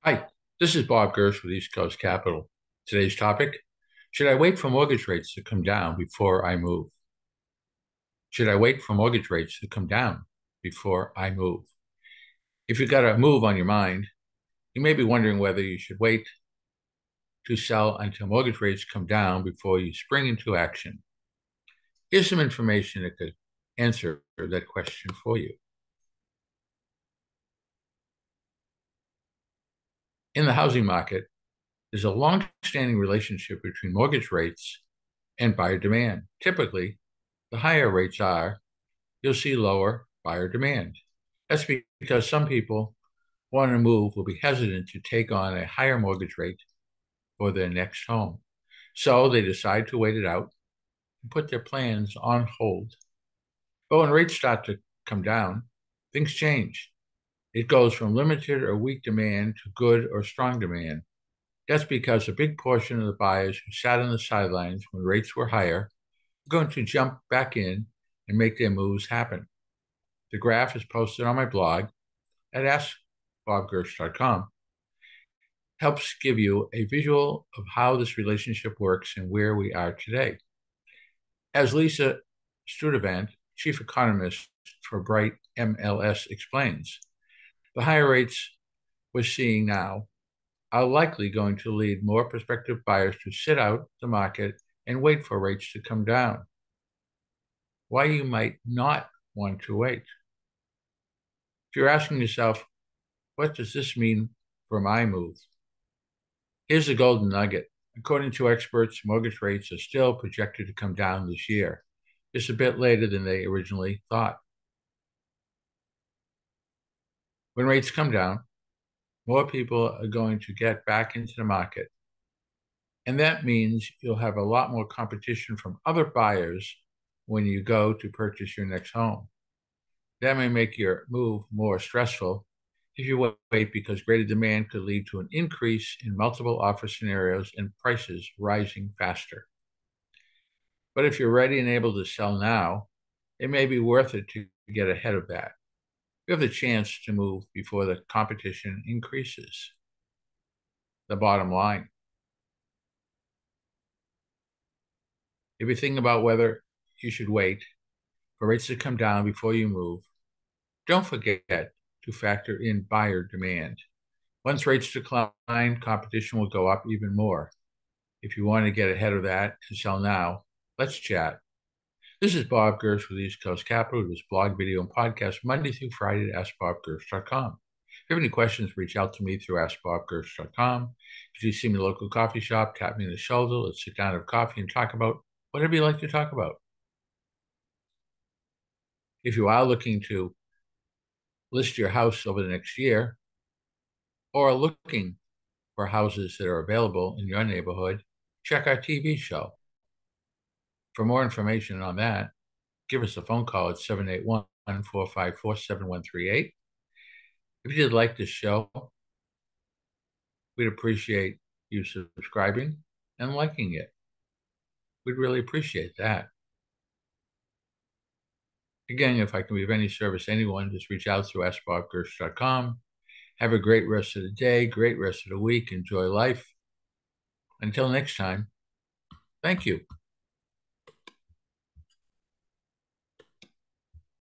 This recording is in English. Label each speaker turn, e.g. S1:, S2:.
S1: Hi, this is Bob Gersh with East Coast Capital. Today's topic, should I wait for mortgage rates to come down before I move? Should I wait for mortgage rates to come down before I move? If you've got a move on your mind, you may be wondering whether you should wait to sell until mortgage rates come down before you spring into action. Here's some information that could answer that question for you. In the housing market, there's a long-standing relationship between mortgage rates and buyer demand. Typically, the higher rates are, you'll see lower buyer demand. That's because some people wanting to move will be hesitant to take on a higher mortgage rate for their next home. So they decide to wait it out and put their plans on hold. But when rates start to come down, things change. It goes from limited or weak demand to good or strong demand. That's because a big portion of the buyers who sat on the sidelines when rates were higher are going to jump back in and make their moves happen. The graph is posted on my blog at askbobgersh.com. Helps give you a visual of how this relationship works and where we are today. As Lisa Studevant, chief economist for Bright MLS, explains, the higher rates we're seeing now are likely going to lead more prospective buyers to sit out the market and wait for rates to come down. Why you might not want to wait? If you're asking yourself, what does this mean for my move? Here's the golden nugget. According to experts, mortgage rates are still projected to come down this year, just a bit later than they originally thought. When rates come down, more people are going to get back into the market. And that means you'll have a lot more competition from other buyers when you go to purchase your next home. That may make your move more stressful if you wait, because greater demand could lead to an increase in multiple offer scenarios and prices rising faster. But if you're ready and able to sell now, it may be worth it to get ahead of that. You have the chance to move before the competition increases. The bottom line. If you think about whether you should wait for rates to come down before you move, don't forget to factor in buyer demand. Once rates decline, competition will go up even more. If you want to get ahead of that and sell now, let's chat. This is Bob Gersh with East Coast Capital. This blog, video, and podcast Monday through Friday at AskBobGersh.com. If you have any questions, reach out to me through AskBobGersh.com. If you see me in a local coffee shop, tap me on the shoulder. Let's sit down, have coffee, and talk about whatever you like to talk about. If you are looking to list your house over the next year or looking for houses that are available in your neighborhood, check our TV show. For more information on that, give us a phone call at 781-454-7138. If you did like this show, we'd appreciate you subscribing and liking it. We'd really appreciate that. Again, if I can be of any service to anyone, just reach out through askbobgersh.com. Have a great rest of the day, great rest of the week. Enjoy life. Until next time, thank you.